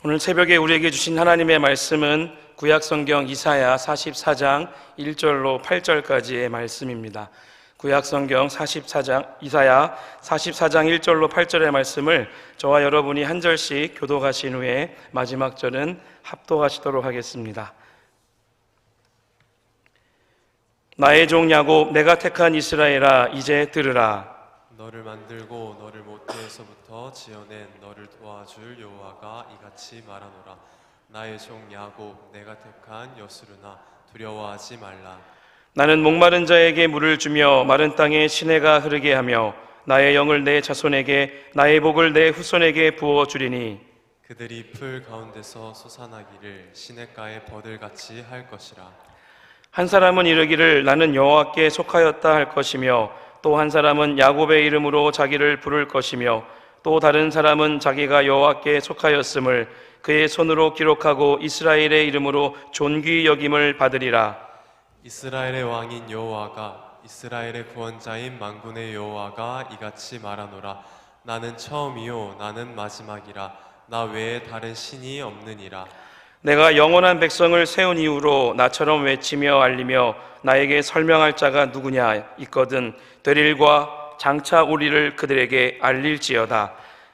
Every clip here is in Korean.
오늘 새벽에 우리에게 주신 하나님의 말씀은 구약성경 이사야 44장 1절로 8절까지의 말씀입니다. 구약성경 이사야 44장 1절로 8절의 말씀을 저와 여러분이 한 절씩 교독하신 후에 마지막 절은 합독하시도록 하겠습니다. 나의 종 야곱, 내가 택한 이스라엘아, 이제 들으라. 너를 만들고 너를 모태에서부터 지어낸 너를 도와줄 여호와가 이같이 말하노라. 나의 종 야곱, 내가 택한 여스루나 두려워하지 말라. 나는 목마른 자에게 물을 주며 마른 땅에 시내가 흐르게 하며 나의 영을 내 자손에게 나의 복을 내 후손에게 부어주리니 그들이 풀 가운데서 솟아나기를 시냇가의 버들같이 할 것이라. 한 사람은 이르기를 나는 여호와께 속하였다 할 것이며 또 한 사람은 야곱의 이름으로 자기를 부를 것이며 또 다른 사람은 자기가 여호와께 속하였음을 그의 손으로 기록하고 이스라엘의 이름으로 존귀 여김을 받으리라. 이스라엘의 왕인 여호와가 이스라엘의 구원자인 만군의 여호와가 이같이 말하노라. 나는 처음이요 나는 마지막이라. 나 외에 다른 신이 없느니라. 내가 영원한 백성을 세운 이후로 나처럼 외치며 알리며 나에게 설명할 자가 누구냐 있거든 되릴과 장차 우리를 그들에게 알릴지어다.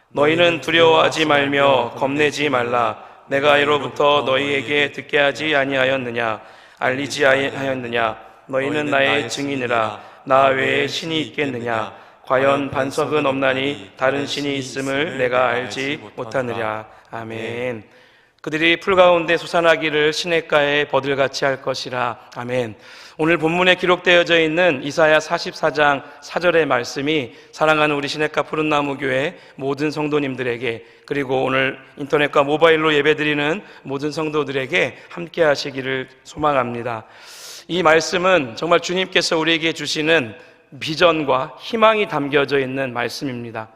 너희는 두려워하지 말며 겁내지 말라. 내가 이로부터 너희에게 듣게 하지 아니하였느냐 알리지 아니하였느냐. 너희는 나의 증인이라. 나 외에 신이 있겠느냐. 과연 반석은 없나니 다른 신이 있음을 내가 알지 못하느냐. 아멘. 그들이 풀 가운데 솟아나기를 시냇가에 버들같이 할 것이라. 아멘. 오늘 본문에 기록되어져 있는 이사야 44장 4절의 말씀이 사랑하는 우리 시냇가 푸른나무 교회 모든 성도님들에게, 그리고 오늘 인터넷과 모바일로 예배드리는 모든 성도들에게 함께 하시기를 소망합니다. 이 말씀은 정말 주님께서 우리에게 주시는 비전과 희망이 담겨져 있는 말씀입니다.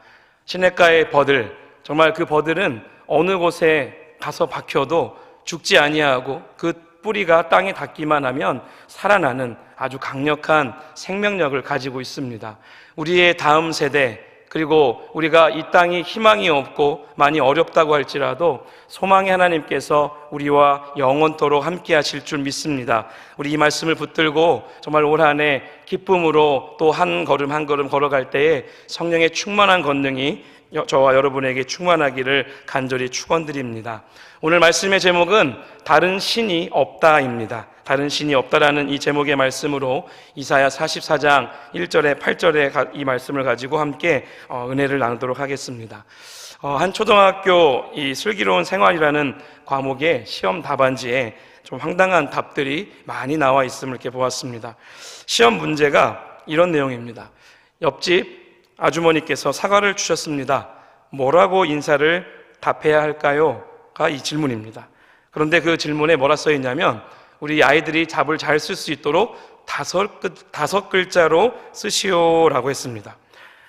시냇가의 버들, 정말 그 버들은 어느 곳에 가서 박혀도 죽지 아니하고 그 뿌리가 땅에 닿기만 하면 살아나는 아주 강력한 생명력을 가지고 있습니다. 우리의 다음 세대, 그리고 우리가 이 땅이 희망이 없고 많이 어렵다고 할지라도 소망의 하나님께서 우리와 영원토록 함께 하실 줄 믿습니다. 우리 이 말씀을 붙들고 정말 올 한 해 기쁨으로 또 한 걸음 한 걸음 걸어갈 때에 성령의 충만한 권능이 저와 여러분에게 충만하기를 간절히 축원드립니다. 오늘 말씀의 제목은 다른 신이 없다입니다. 다른 신이 없다라는 이 제목의 말씀으로 이사야 44장 1절에 8절의 이 말씀을 가지고 함께 은혜를 나누도록 하겠습니다. 한 초등학교 이 슬기로운 생활이라는 과목의 시험 답안지에 좀 황당한 답들이 많이 나와 있음을 이렇게 보았습니다. 시험 문제가 이런 내용입니다. 옆집 아주머니께서 사과를 주셨습니다. 뭐라고 인사를 답해야 할까요? 가 이 질문입니다. 그런데 그 질문에 뭐라 써 있냐면 우리 아이들이 답을 잘 쓸 수 있도록 다섯 글자로 쓰시오라고 했습니다.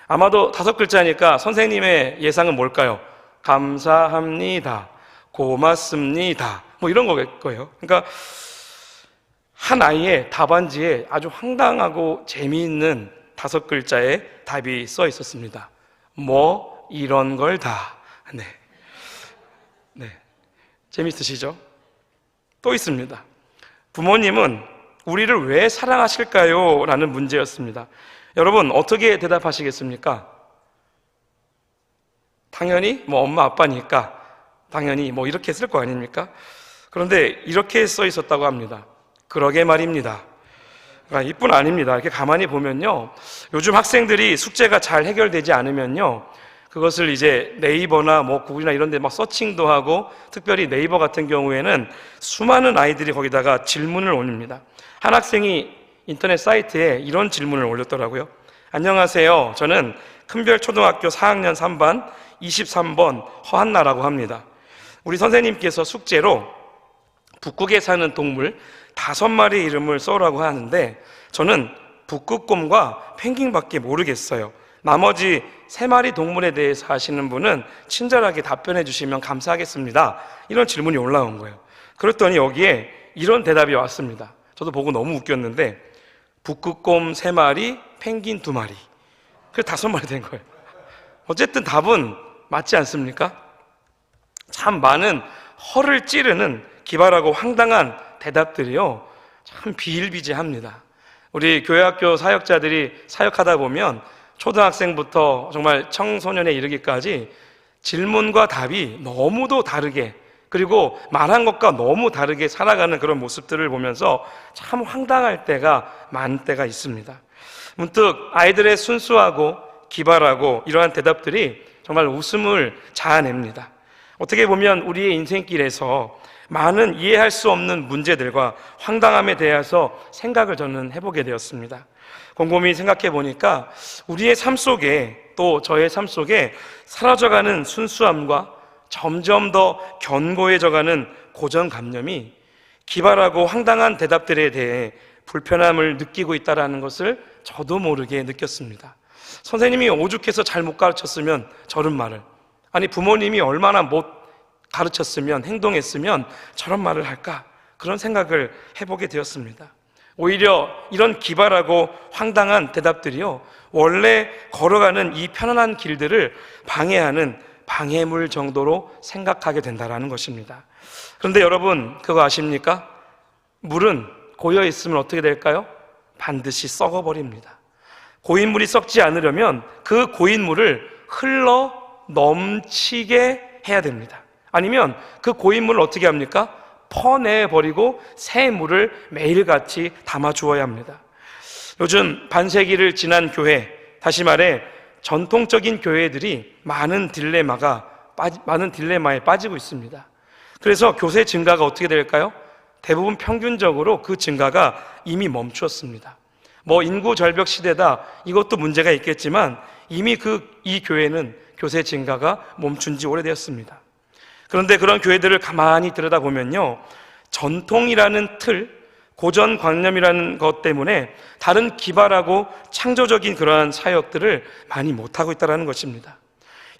아마도 5글자니까 선생님의 예상은 뭘까요? 감사합니다, 고맙습니다, 뭐 이런 거예요. 그러니까 한 아이의 답안지에 아주 황당하고 재미있는 5글자의 답이 써 있었습니다. 뭐 이런 걸 다. 네. 재미있으시죠? 또 있습니다. 부모님은 우리를 왜 사랑하실까요? 라는 문제였습니다. 여러분 어떻게 대답하시겠습니까? 당연히 뭐 엄마 아빠니까 당연히 뭐 이렇게 쓸 거 아닙니까? 그런데 이렇게 써 있었다고 합니다. 그러게 말입니다. 그러니까 이뿐 아닙니다. 이렇게 가만히 보면요, 요즘 학생들이 숙제가 잘 해결되지 않으면요, 그것을 이제 네이버나 뭐 구글이나 이런 데 막 서칭도 하고, 특별히 네이버 같은 경우에는 수많은 아이들이 거기다가 질문을 올립니다. 한 학생이 인터넷 사이트에 이런 질문을 올렸더라고요. 안녕하세요. 저는 큰별초등학교 4학년 3반 23번 허한나라고 합니다. 우리 선생님께서 숙제로 북극에 사는 동물 5마리 이름을 써오라고 하는데 저는 북극곰과 펭귄밖에 모르겠어요. 나머지 3마리 동물에 대해서 아시는 분은 친절하게 답변해 주시면 감사하겠습니다. 이런 질문이 올라온 거예요. 그랬더니 여기에 이런 대답이 왔습니다. 저도 보고 너무 웃겼는데 북극곰 3마리, 펭귄 2마리. 그래서 5마리 된 거예요. 어쨌든 답은 맞지 않습니까? 참 많은 허를 찌르는 기발하고 황당한 대답들이요, 참 비일비재합니다. 우리 교회학교 사역자들이 사역하다 보면 초등학생부터 정말 청소년에 이르기까지 질문과 답이 너무도 다르게, 그리고 말한 것과 너무 다르게 살아가는 그런 모습들을 보면서 참 황당할 때가 많은 때가 있습니다. 문득 아이들의 순수하고 기발하고 이러한 대답들이 정말 웃음을 자아냅니다. 어떻게 보면 우리의 인생길에서 많은 이해할 수 없는 문제들과 황당함에 대해서 생각을 저는 해보게 되었습니다. 곰곰이 생각해 보니까 우리의 삶 속에, 또 저의 삶 속에 사라져가는 순수함과 점점 더 견고해져가는 고정관념이 기발하고 황당한 대답들에 대해 불편함을 느끼고 있다는 것을 저도 모르게 느꼈습니다. 선생님이 오죽해서 잘 못 가르쳤으면 저런 말을, 아니 부모님이 얼마나 못 가르쳤으면, 행동했으면 저런 말을 할까, 그런 생각을 해보게 되었습니다. 오히려 이런 기발하고 황당한 대답들이요, 원래 걸어가는 이 편안한 길들을 방해하는 방해물 정도로 생각하게 된다는 것입니다. 그런데 여러분, 그거 아십니까? 물은 고여 있으면 어떻게 될까요? 반드시 썩어버립니다. 고인물이 썩지 않으려면 그 고인물을 흘러 넘치게 해야 됩니다. 아니면 그 고인물을 어떻게 합니까? 퍼내버리고 새 물을 매일같이 담아주어야 합니다. 요즘 반세기를 지난 교회, 다시 말해 전통적인 교회들이 많은 딜레마에 빠지고 있습니다. 그래서 교세 증가가 어떻게 될까요? 대부분 평균적으로 그 증가가 이미 멈추었습니다. 인구 절벽 시대다, 이것도 문제가 있겠지만 이미 이 교회는 교세 증가가 멈춘 지 오래되었습니다. 그런데 그런 교회들을 가만히 들여다보면요, 전통이라는 틀, 고전관념이라는 것 때문에 다른 기발하고 창조적인 그러한 사역들을 많이 못하고 있다는 것입니다.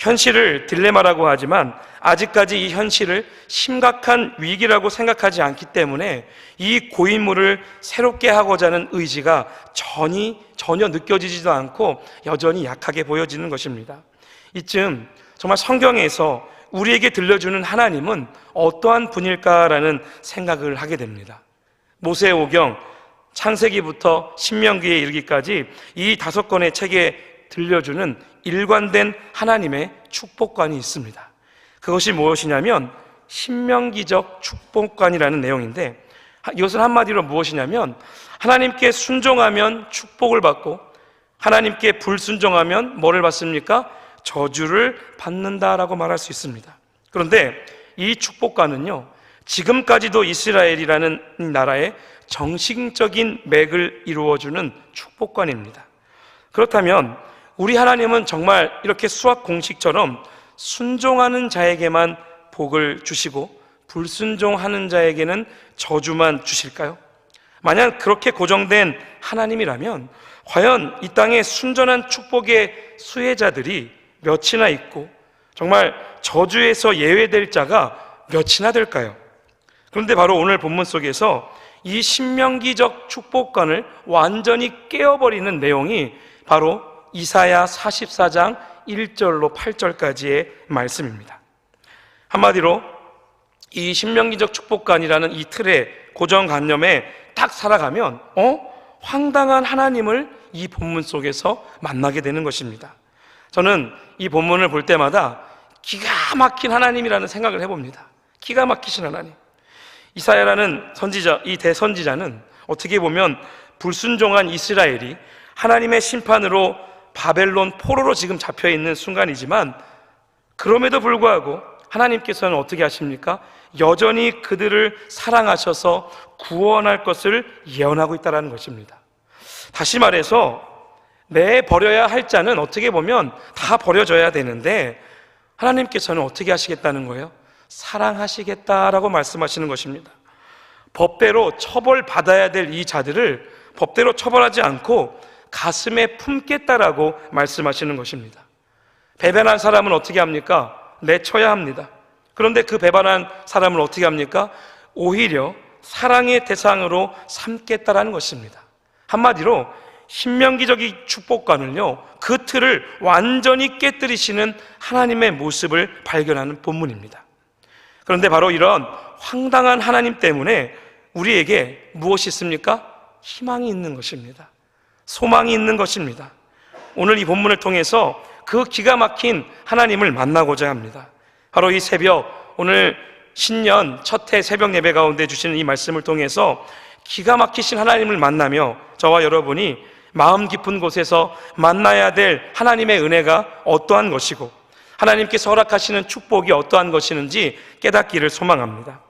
현실을 딜레마라고 하지만 아직까지 이 현실을 심각한 위기라고 생각하지 않기 때문에 이 고인물을 새롭게 하고자 하는 의지가 전혀 느껴지지도 않고 여전히 약하게 보여지는 것입니다. 이쯤 정말 성경에서 우리에게 들려주는 하나님은 어떠한 분일까라는 생각을 하게 됩니다. 모세오경, 창세기부터 신명기에 이르기까지 이 5권의 책에 들려주는 일관된 하나님의 축복관이 있습니다. 그것이 무엇이냐면 신명기적 축복관이라는 내용인데, 이것은 한마디로 무엇이냐면 하나님께 순종하면 축복을 받고 하나님께 불순종하면 뭐를 받습니까? 저주를 받는다라고 말할 수 있습니다. 그런데 이 축복관은요, 지금까지도 이스라엘이라는 나라의 정신적인 맥을 이루어주는 축복관입니다. 그렇다면 우리 하나님은 정말 이렇게 수학 공식처럼 순종하는 자에게만 복을 주시고 불순종하는 자에게는 저주만 주실까요? 만약 그렇게 고정된 하나님이라면 과연 이 땅에 순전한 축복의 수혜자들이 몇이나 있고 정말 저주에서 예외될 자가 몇이나 될까요? 그런데 바로 오늘 본문 속에서 이 신명기적 축복관을 완전히 깨어버리는 내용이 바로 이사야 44장 1절로 8절까지의 말씀입니다. 한마디로 이 신명기적 축복관이라는 이 틀의 고정관념에 딱 살아가면 황당한 하나님을 이 본문 속에서 만나게 되는 것입니다. 저는 이 본문을 볼 때마다 기가 막힌 하나님이라는 생각을 해봅니다. 기가 막히신 하나님. 이사야라는 선지자, 이 대선지자는 어떻게 보면 불순종한 이스라엘이 하나님의 심판으로 바벨론 포로로 지금 잡혀있는 순간이지만, 그럼에도 불구하고 하나님께서는 어떻게 하십니까? 여전히 그들을 사랑하셔서 구원할 것을 예언하고 있다는 것입니다. 다시 말해서 내버려야 할 자는 어떻게 보면 다 버려져야 되는데 하나님께서는 어떻게 하시겠다는 거예요? 사랑하시겠다라고 말씀하시는 것입니다. 법대로 처벌받아야 될 이 자들을 법대로 처벌하지 않고 가슴에 품겠다라고 말씀하시는 것입니다. 배반한 사람은 어떻게 합니까? 내쳐야 합니다. 그런데 그 배반한 사람을 어떻게 합니까? 오히려 사랑의 대상으로 삼겠다라는 것입니다. 한마디로 신명기적인 축복관을요, 그 틀을 완전히 깨뜨리시는 하나님의 모습을 발견하는 본문입니다. 그런데 바로 이런 황당한 하나님 때문에 우리에게 무엇이 있습니까? 희망이 있는 것입니다. 소망이 있는 것입니다. 오늘 이 본문을 통해서 그 기가 막힌 하나님을 만나고자 합니다. 바로 이 새벽, 오늘 신년 첫 해 새벽 예배 가운데 주시는 이 말씀을 통해서 기가 막히신 하나님을 만나며 저와 여러분이 마음 깊은 곳에서 만나야 될 하나님의 은혜가 어떠한 것이고 하나님께서 허락하시는 축복이 어떠한 것이는지 깨닫기를 소망합니다.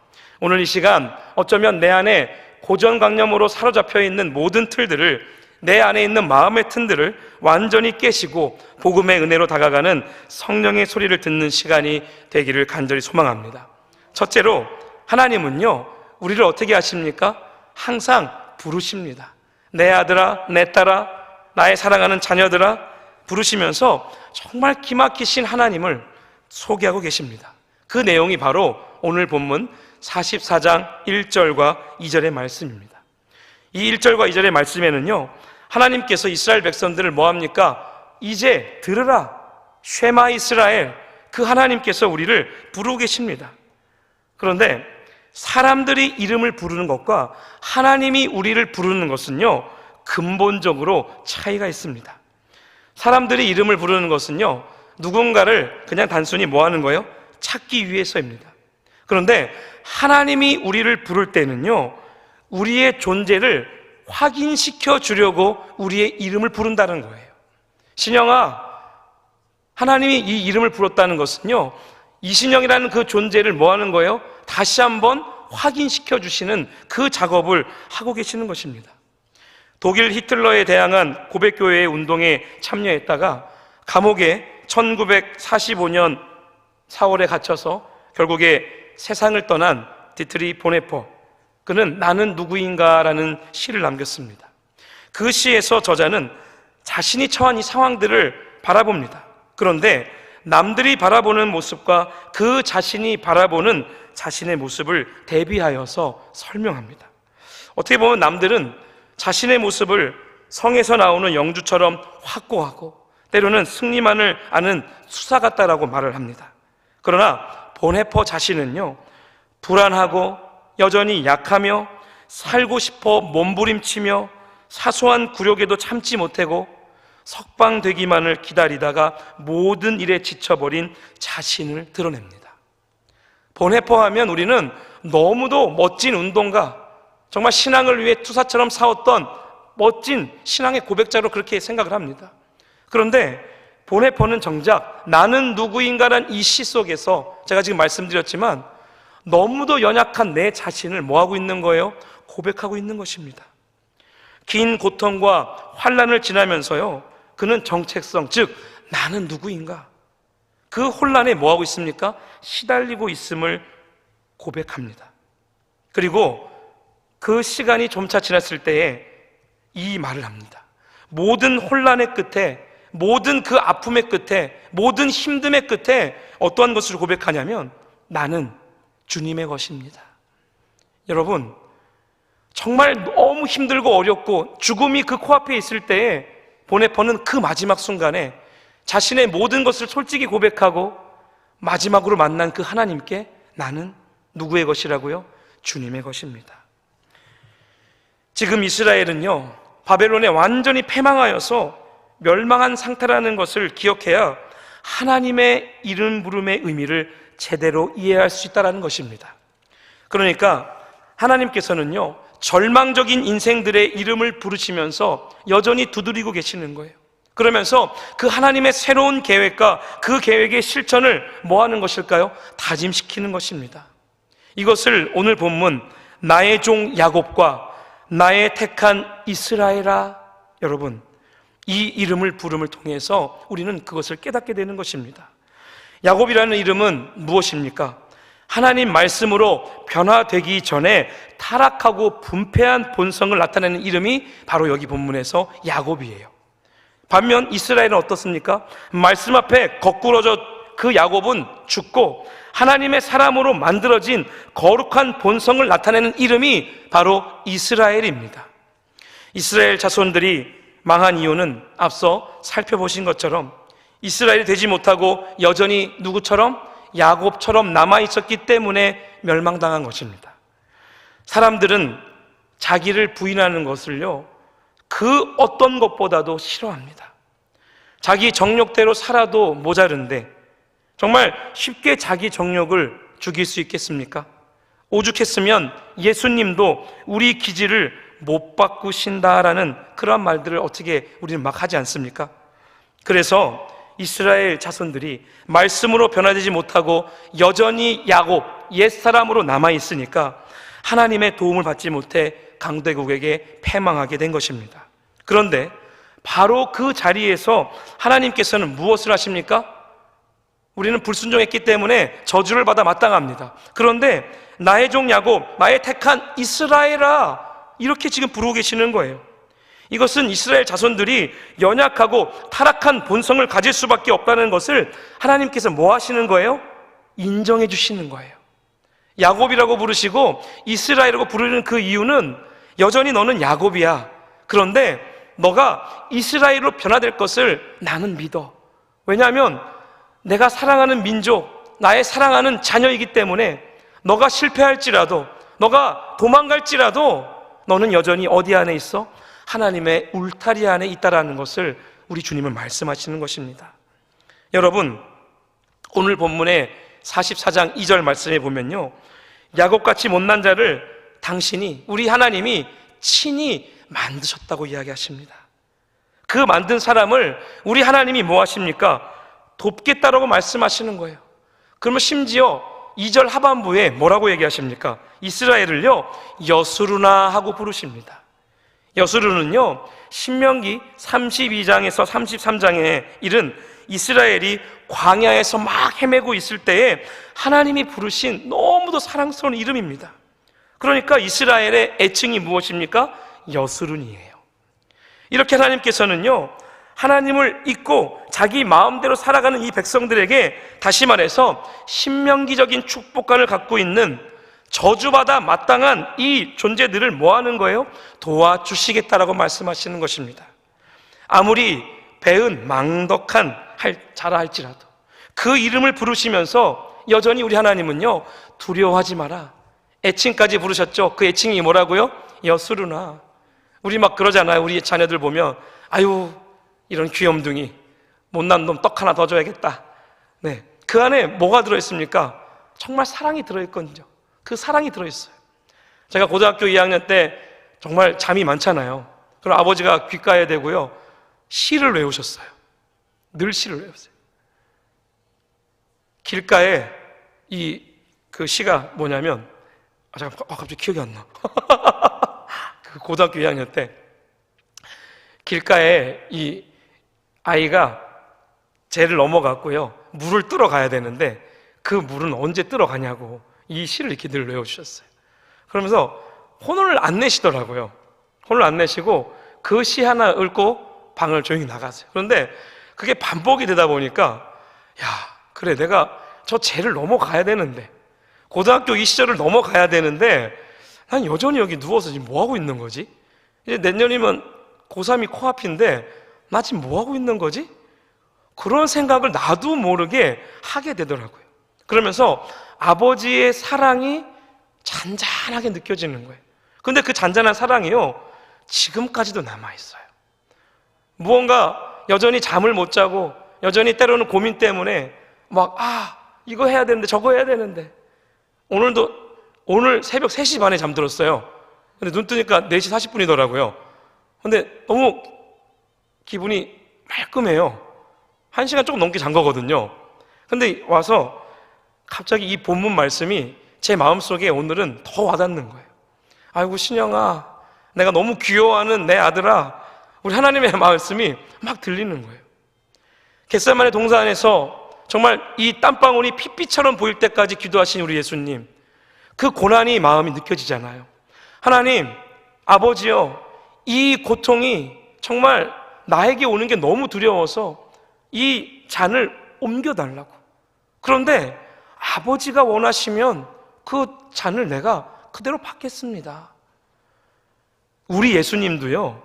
오늘 이 시간 어쩌면 내 안에 고정관념으로 사로잡혀 있는 모든 틀들을, 내 안에 있는 마음의 틈들을 완전히 깨시고 복음의 은혜로 다가가는 성령의 소리를 듣는 시간이 되기를 간절히 소망합니다. 첫째로, 하나님은요, 우리를 어떻게 하십니까? 항상 부르십니다. 내 아들아, 내 딸아, 나의 사랑하는 자녀들아, 부르시면서 정말 기막히신 하나님을 소개하고 계십니다. 그 내용이 바로 오늘 본문 44장 1절과 2절의 말씀입니다. 이 1절과 2절의 말씀에는요, 하나님께서 이스라엘 백성들을 뭐합니까? 이제 들으라, 쉐마 이스라엘, 그 하나님께서 우리를 부르고 계십니다. 그런데 사람들이 이름을 부르는 것과 하나님이 우리를 부르는 것은요, 근본적으로 차이가 있습니다. 사람들이 이름을 부르는 것은요, 누군가를 그냥 단순히 뭐 하는 거예요? 찾기 위해서입니다. 그런데 하나님이 우리를 부를 때는요, 우리의 존재를 확인시켜 주려고 우리의 이름을 부른다는 거예요. 신영아, 하나님이 이 이름을 불렀다는 것은요, 이신영이라는 그 존재를 뭐 하는 거예요? 다시 한번 확인시켜 주시는 그 작업을 하고 계시는 것입니다. 독일 히틀러에 대항한 고백교회의 운동에 참여했다가 감옥에 1945년 4월에 갇혀서 결국에 세상을 떠난 디트리 보네퍼, 그는 나는 누구인가라는 시를 남겼습니다. 그 시에서 저자는 자신이 처한 이 상황들을 바라봅니다. 그런데 남들이 바라보는 모습과 그 자신이 바라보는 자신의 모습을 대비하여서 설명합니다. 어떻게 보면 남들은 자신의 모습을 성에서 나오는 영주처럼 확고하고 때로는 승리만을 아는 수사 같다라고 말을 합니다. 그러나 보네퍼 자신은요, 불안하고 여전히 약하며 살고 싶어 몸부림치며 사소한 굴욕에도 참지 못하고 석방되기만을 기다리다가 모든 일에 지쳐버린 자신을 드러냅니다. 보네퍼 하면 우리는 너무도 멋진 운동가, 정말 신앙을 위해 투사처럼 싸웠던 멋진 신앙의 고백자로 그렇게 생각을 합니다. 그런데 보네퍼는 정작 나는 누구인가란 이 시 속에서 제가 지금 말씀드렸지만 너무도 연약한 내 자신을 뭐하고 있는 거예요? 고백하고 있는 것입니다. 긴 고통과 환난을 지나면서요, 그는 정체성, 즉 나는 누구인가, 그 혼란에 뭐하고 있습니까? 시달리고 있음을 고백합니다. 그리고 그 시간이 점차 지났을 때에 이 말을 합니다. 모든 혼란의 끝에, 모든 그 아픔의 끝에, 모든 힘듦의 끝에 어떠한 것을 고백하냐면 나는 주님의 것입니다. 여러분, 정말 너무 힘들고 어렵고 죽음이 그 코앞에 있을 때에 보네퍼는 그 마지막 순간에 자신의 모든 것을 솔직히 고백하고 마지막으로 만난 그 하나님께 나는 누구의 것이라고요? 주님의 것입니다. 지금 이스라엘은요, 바벨론에 완전히 패망하여서 멸망한 상태라는 것을 기억해야 하나님의 이름 부름의 의미를 제대로 이해할 수 있다는 것입니다. 그러니까 하나님께서는요, 절망적인 인생들의 이름을 부르시면서 여전히 두드리고 계시는 거예요. 그러면서 그 하나님의 새로운 계획과 그 계획의 실천을 뭐 하는 것일까요? 다짐시키는 것입니다. 이것을 오늘 본문 나의 종 야곱과 나의 택한 이스라엘아, 여러분, 이 이름을 부름을 통해서 우리는 그것을 깨닫게 되는 것입니다. 야곱이라는 이름은 무엇입니까? 하나님 말씀으로 변화되기 전에 타락하고 분패한 본성을 나타내는 이름이 바로 여기 본문에서 야곱이에요. 반면 이스라엘은 어떻습니까? 말씀 앞에 거꾸러져 그 야곱은 죽고 하나님의 사람으로 만들어진 거룩한 본성을 나타내는 이름이 바로 이스라엘입니다. 이스라엘 자손들이 망한 이유는 앞서 살펴보신 것처럼 이스라엘이 되지 못하고 여전히 누구처럼? 야곱처럼 남아 있었기 때문에 멸망당한 것입니다. 사람들은 자기를 부인하는 것을요, 그 어떤 것보다도 싫어합니다. 자기 정욕대로 살아도 모자른데 정말 쉽게 자기 정욕을 죽일 수 있겠습니까? 오죽했으면 예수님도 우리 기질을 못 바꾸신다라는 그런 말들을 어떻게 우리는 막 하지 않습니까? 그래서 이스라엘 자손들이 말씀으로 변화되지 못하고 여전히 야곱, 옛사람으로 남아있으니까 하나님의 도움을 받지 못해 강대국에게 패망하게 된 것입니다. 그런데 바로 그 자리에서 하나님께서는 무엇을 하십니까? 우리는 불순종했기 때문에 저주를 받아 마땅합니다. 그런데 나의 종 야곱, 나의 택한 이스라엘아, 이렇게 지금 부르고 계시는 거예요. 이것은 이스라엘 자손들이 연약하고 타락한 본성을 가질 수밖에 없다는 것을 하나님께서 뭐 하시는 거예요? 인정해 주시는 거예요. 야곱이라고 부르시고 이스라엘이라고 부르는 그 이유는 여전히 너는 야곱이야. 그런데 너가 이스라엘로 변화될 것을 나는 믿어. 왜냐하면 내가 사랑하는 민족, 나의 사랑하는 자녀이기 때문에 너가 실패할지라도, 너가 도망갈지라도 너는 여전히 어디 안에 있어? 하나님의 울타리 안에 있다라는 것을 우리 주님은 말씀하시는 것입니다. 여러분, 오늘 본문의 44장 2절 말씀에 보면요, 야곱같이 못난 자를 당신이, 우리 하나님이 친히 만드셨다고 이야기하십니다. 그 만든 사람을 우리 하나님이 뭐 하십니까? 돕겠다라고 말씀하시는 거예요. 그러면 심지어 2절 하반부에 뭐라고 얘기하십니까? 이스라엘을요, 여수르나 하고 부르십니다. 여수르는요, 신명기 32장에서 33장에 이른 이스라엘이 광야에서 막 헤매고 있을 때에 하나님이 부르신 너무도 사랑스러운 이름입니다. 그러니까 이스라엘의 애칭이 무엇입니까? 여수른이에요. 이렇게 하나님께서는요, 하나님을 잊고 자기 마음대로 살아가는 이 백성들에게 다시 말해서 신명기적인 축복관을 갖고 있는 저주받아 마땅한 이 존재들을 뭐 하는 거예요? 도와주시겠다라고 말씀하시는 것입니다. 아무리 배은 망덕한 자라 할지라도 그 이름을 부르시면서 여전히 우리 하나님은요, 두려워하지 마라, 애칭까지 부르셨죠. 그 애칭이 뭐라고요? 여수르나. 우리 막 그러잖아요. 우리 자녀들 보면 아유, 이런 귀염둥이, 못난 놈 떡 하나 더 줘야겠다. 네, 그 안에 뭐가 들어있습니까? 정말 사랑이 들어있거든요. 그 사랑이 들어있어요. 제가 고등학교 2학년 때 정말 잠이 많잖아요. 그럼 아버지가 귓가에 대고요, 시를 외우셨어요. 늘 시를 외우세요. 길가에 그 시가 뭐냐면, 갑자기 기억이 안 나. 그 고등학교 2학년 때 길가에 이 아이가 쟤를 넘어갔고요, 물을 뜨러 가야 되는데 그 물은 언제 뜨러 가냐고 이 시를 이렇게 늘 외워주셨어요. 그러면서 혼을 안 내시더라고요. 혼을 안 내시고 그 시 하나 읽고 방을 조용히 나가세요. 그런데 그게 반복이 되다 보니까, 야, 그래, 내가 저 쟤를 넘어가야 되는데, 고등학교 이 시절을 넘어가야 되는데 난 여전히 여기 누워서 지금 뭐 하고 있는 거지? 이제 내년이면 고3이 코앞인데 나 지금 뭐 하고 있는 거지? 그런 생각을 나도 모르게 하게 되더라고요. 그러면서 아버지의 사랑이 잔잔하게 느껴지는 거예요. 근데 그 잔잔한 사랑이요, 지금까지도 남아있어요. 무언가 여전히 잠을 못 자고 여전히 때로는 고민 때문에 막 이거 해야 되는데 저거 해야 되는데, 오늘 새벽 3시 반에 잠들었어요. 근데 눈 뜨니까 4시 40분이더라고요. 근데 너무 기분이 말끔해요. 1시간 조금 넘게 잔 거거든요. 근데 와서 갑자기 이 본문 말씀이 제 마음속에 오늘은 더 와닿는 거예요. 아이고, 신영아, 내가 너무 귀여워하는 내 아들아, 우리 하나님의 말씀이 막 들리는 거예요. 겟세마네 동산 안에서 정말 이 땀방울이 핏빛처럼 보일 때까지 기도하신 우리 예수님, 그 고난이 마음이 느껴지잖아요. 하나님, 아버지여, 이 고통이 정말 나에게 오는 게 너무 두려워서 이 잔을 옮겨달라고. 그런데 아버지가 원하시면 그 잔을 내가 그대로 받겠습니다. 우리 예수님도요,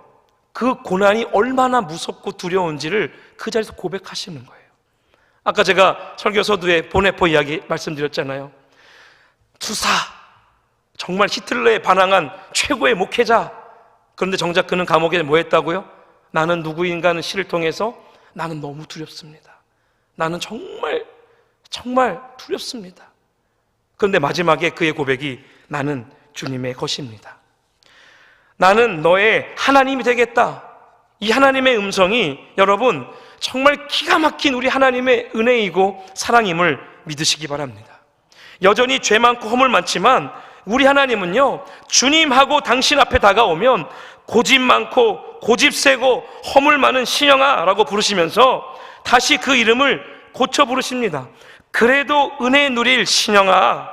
그 고난이 얼마나 무섭고 두려운지를 그 자리에서 고백하시는 거예요. 아까 제가 설교 서두에 보네포 이야기 말씀드렸잖아요. 투사, 정말 히틀러에 반항한 최고의 목회자. 그런데 정작 그는 감옥에 뭐 했다고요? 나는 누구인가는 시를 통해서 나는 너무 두렵습니다. 나는 정말 두렵습니다. 그런데 마지막에 그의 고백이 나는 주님의 것입니다. 나는 너의 하나님이 되겠다. 이 하나님의 음성이 여러분 정말 기가 막힌 우리 하나님의 은혜이고 사랑임을 믿으시기 바랍니다. 여전히 죄 많고 허물 많지만 우리 하나님은요, 주님하고 당신 앞에 다가오면 고집 많고 고집 세고 허물 많은 신영아 라고 부르시면서 다시 그 이름을 고쳐 부르십니다. 그래도 은혜 누릴 신영아,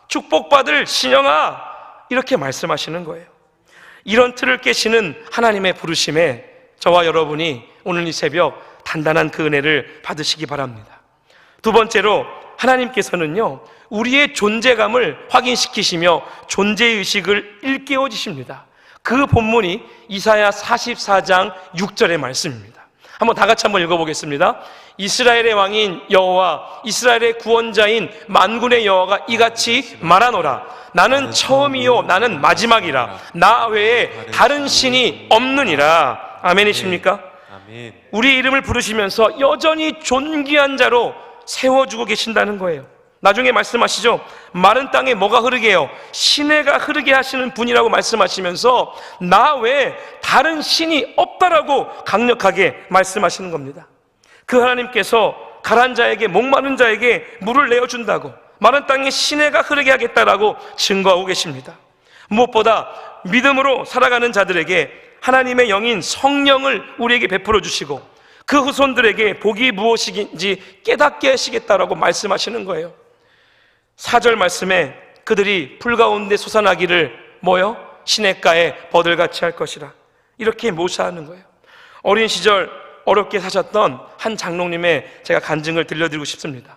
축복받을 신영아, 이렇게 말씀하시는 거예요. 이런 틀을 깨시는 하나님의 부르심에 저와 여러분이 오늘 이 새벽 단단한 그 은혜를 받으시기 바랍니다. 두 번째로 하나님께서는요, 우리의 존재감을 확인시키시며 존재의식을 일깨워 주십니다. 그 본문이 이사야 44장 6절의 말씀입니다. 한번 다 같이 한번 읽어보겠습니다. 이스라엘의 왕인 여호와, 이스라엘의 구원자인 만군의 여호와가 이같이 말하노라. 나는 처음이요 나는 마지막이라. 나 외에 다른 신이 없느니라. 아멘이십니까? 아멘. 우리 이름을 부르시면서 여전히 존귀한 자로 세워주고 계신다는 거예요. 나중에 말씀하시죠. 마른 땅에 뭐가 흐르게 해요? 시내가 흐르게 하시는 분이라고 말씀하시면서 나 외에 다른 신이 없다라고 강력하게 말씀하시는 겁니다. 그 하나님께서 가란 자에게, 목마른 자에게 물을 내어준다고, 마른 땅에 시내가 흐르게 하겠다라고 증거하고 계십니다. 무엇보다 믿음으로 살아가는 자들에게 하나님의 영인 성령을 우리에게 베풀어 주시고 그 후손들에게 복이 무엇인지 깨닫게 하시겠다라고 말씀하시는 거예요. 4절 말씀에 그들이 풀 가운데 솟아나기를 뭐요? 시냇가에 버들같이 할 것이라, 이렇게 묘사하는 거예요. 어린 시절 어렵게 사셨던 한 장로님의 제가 간증을 들려드리고 싶습니다.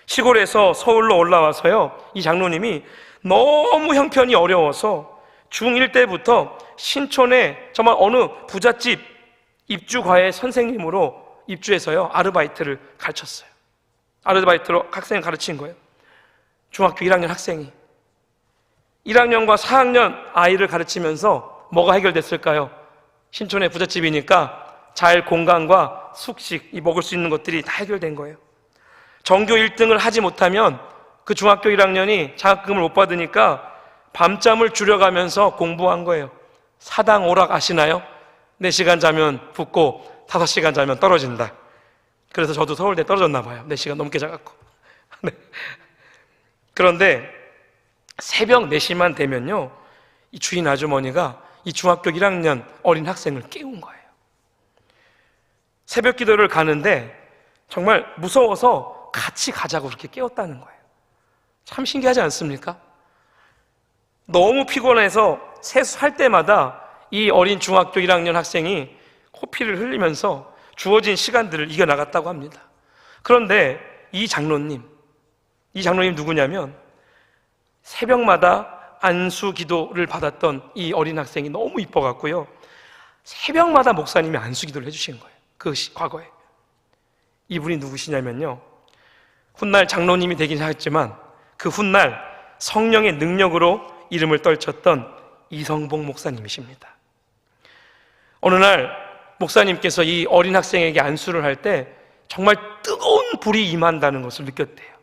시골에서 서울로 올라와서요, 이 장로님이 너무 형편이 어려워서 중1 때부터 신촌에 정말 어느 부잣집 입주과외 선생님으로 입주해서요, 아르바이트를 가르쳤어요. 아르바이트로 학생을 가르친 거예요. 중학교 1학년 학생이 1학년과 4학년 아이를 가르치면서 뭐가 해결됐을까요? 신촌의 부잣집이니까 잘 공간과 숙식, 먹을 수 있는 것들이 다 해결된 거예요. 전교 1등을 하지 못하면 그 중학교 1학년이 장학금을 못 받으니까 밤잠을 줄여가면서 공부한 거예요. 사당 오락 아시나요? 4시간 자면 붙고 5시간 자면 떨어진다. 그래서 저도 서울대 떨어졌나 봐요. 4시간 넘게 자갖고. 네. 그런데 새벽 4시만 되면요, 이 주인 아주머니가 이 중학교 1학년 어린 학생을 깨운 거예요. 새벽 기도를 가는데 정말 무서워서 같이 가자고 그렇게 깨웠다는 거예요. 참 신기하지 않습니까? 너무 피곤해서 세수할 때마다 이 어린 중학교 1학년 학생이 코피를 흘리면서 주어진 시간들을 이겨나갔다고 합니다. 그런데 이 장로님 누구냐면 새벽마다 안수 기도를 받았던 이 어린 학생이 너무 이뻐갖고요, 새벽마다 목사님이 안수 기도를 해주신 거예요. 그 과거에. 이분이 누구시냐면요, 훗날 장로님이 되긴 하였지만 그 훗날 성령의 능력으로 이름을 떨쳤던 이성복 목사님이십니다. 어느 날 목사님께서 이 어린 학생에게 안수를 할 때 정말 뜨거운 불이 임한다는 것을 느꼈대요.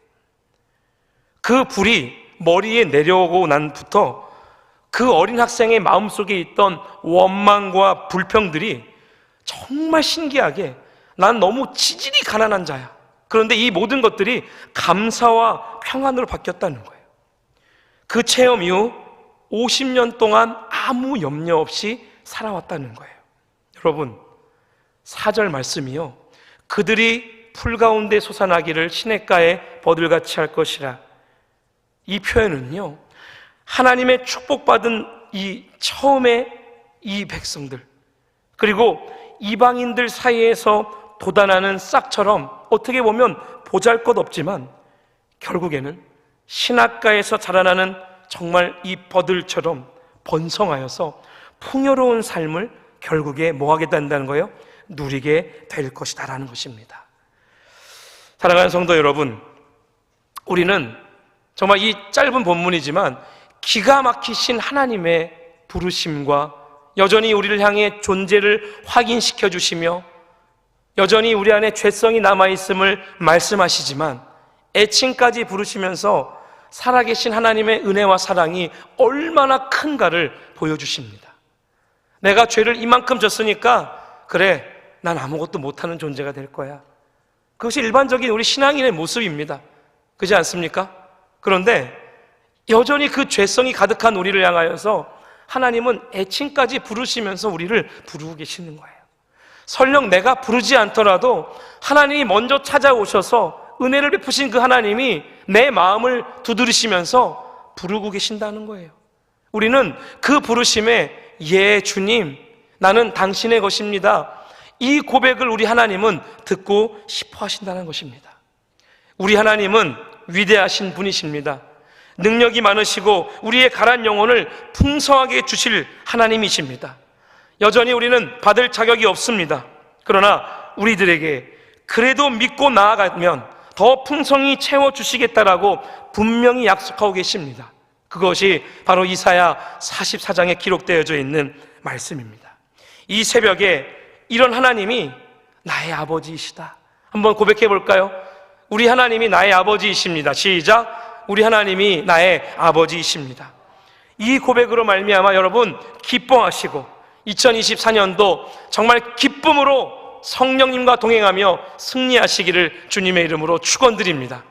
그 불이 머리에 내려오고 난부터 그 어린 학생의 마음속에 있던 원망과 불평들이 정말 신기하게, 난 너무 지질이 가난한 자야, 그런데 이 모든 것들이 감사와 평안으로 바뀌었다는 거예요. 그 체험 이후 50년 동안 아무 염려 없이 살아왔다는 거예요. 여러분, 4절 말씀이요, 그들이 풀 가운데 솟아나기를 시냇가에 버들같이 할 것이라, 이 표현은요, 하나님의 축복받은 이 처음에 이 백성들, 그리고 이방인들 사이에서 돋아나는 싹처럼 어떻게 보면 보잘것없지만 결국에는 시냇가에서 자라나는 정말 이 버들처럼 번성하여서 풍요로운 삶을 결국에 뭐 하게 된다는 거예요? 누리게 될 것이다 라는 것입니다. 사랑하는 성도 여러분, 우리는 정말 이 짧은 본문이지만 기가 막히신 하나님의 부르심과 여전히 우리를 향해 존재를 확인시켜 주시며 여전히 우리 안에 죄성이 남아있음을 말씀하시지만 애칭까지 부르시면서 살아계신 하나님의 은혜와 사랑이 얼마나 큰가를 보여주십니다. 내가 죄를 이만큼 졌으니까 그래, 난 아무것도 못하는 존재가 될 거야. 그것이 일반적인 우리 신앙인의 모습입니다. 그렇지 않습니까? 그런데 여전히 그 죄성이 가득한 우리를 향하여서 하나님은 애칭까지 부르시면서 우리를 부르고 계시는 거예요. 설령 내가 부르지 않더라도 하나님이 먼저 찾아오셔서 은혜를 베푸신 그 하나님이 내 마음을 두드리시면서 부르고 계신다는 거예요. 우리는 그 부르심에 예 주님, 나는 당신의 것입니다, 이 고백을 우리 하나님은 듣고 싶어 하신다는 것입니다. 우리 하나님은 위대하신 분이십니다. 능력이 많으시고 우리의 가란 영혼을 풍성하게 주실 하나님이십니다. 여전히 우리는 받을 자격이 없습니다. 그러나 우리들에게 그래도 믿고 나아가면 더 풍성히 채워주시겠다라고 분명히 약속하고 계십니다. 그것이 바로 이사야 44장에 기록되어져 있는 말씀입니다. 이 새벽에 이런 하나님이 나의 아버지이시다, 한번 고백해 볼까요? 우리 하나님이 나의 아버지이십니다. 시작. 우리 하나님이 나의 아버지이십니다. 이 고백으로 말미암아 여러분 기뻐하시고 2024년도 정말 기쁨으로 성령님과 동행하며 승리하시기를 주님의 이름으로 축원드립니다.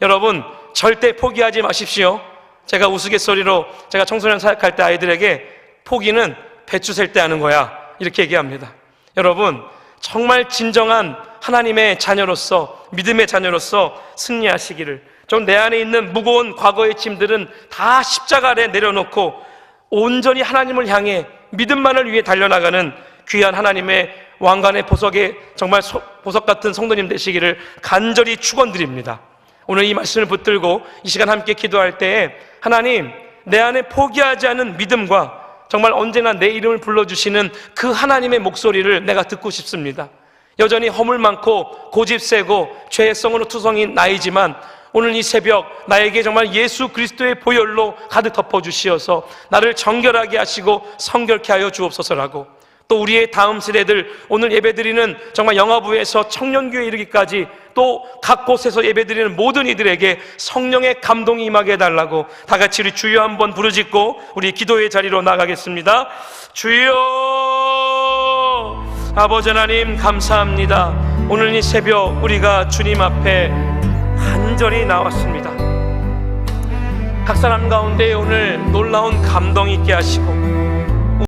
여러분 절대 포기하지 마십시오. 제가 우스갯소리로 제가 청소년 사역할 때 아이들에게 포기는 배추 셀 때 하는 거야, 이렇게 얘기합니다. 여러분 정말 진정한 하나님의 자녀로서, 믿음의 자녀로서 승리하시기를, 좀 내 안에 있는 무거운 과거의 짐들은 다 십자가 아래 내려놓고 온전히 하나님을 향해 믿음만을 위해 달려나가는 귀한 하나님의 왕관의 보석에 정말 보석 같은 성도님 되시기를 간절히 축원드립니다. 오늘 이 말씀을 붙들고 이 시간 함께 기도할 때에 하나님, 내 안에 포기하지 않은 믿음과 정말 언제나 내 이름을 불러주시는 그 하나님의 목소리를 내가 듣고 싶습니다. 여전히 허물 많고 고집 세고 죄성으로 투성인 나이지만 오늘 이 새벽 나에게 정말 예수 그리스도의 보혈로 가득 덮어주시어서 나를 정결하게 하시고 성결케 하여 주옵소서라고, 또 우리의 다음 세대들 오늘 예배드리는 정말 영화부에서 청년교회에 이르기까지 또 각 곳에서 예배드리는 모든 이들에게 성령의 감동이 임하게 해달라고 다 같이 우리 주여 한번 부르짖고 우리 기도의 자리로 나가겠습니다. 주여, 아버지 하나님 감사합니다. 오늘 이 새벽 우리가 주님 앞에 간절히 나왔습니다. 각 사람 가운데 오늘 놀라운 감동 있게 하시고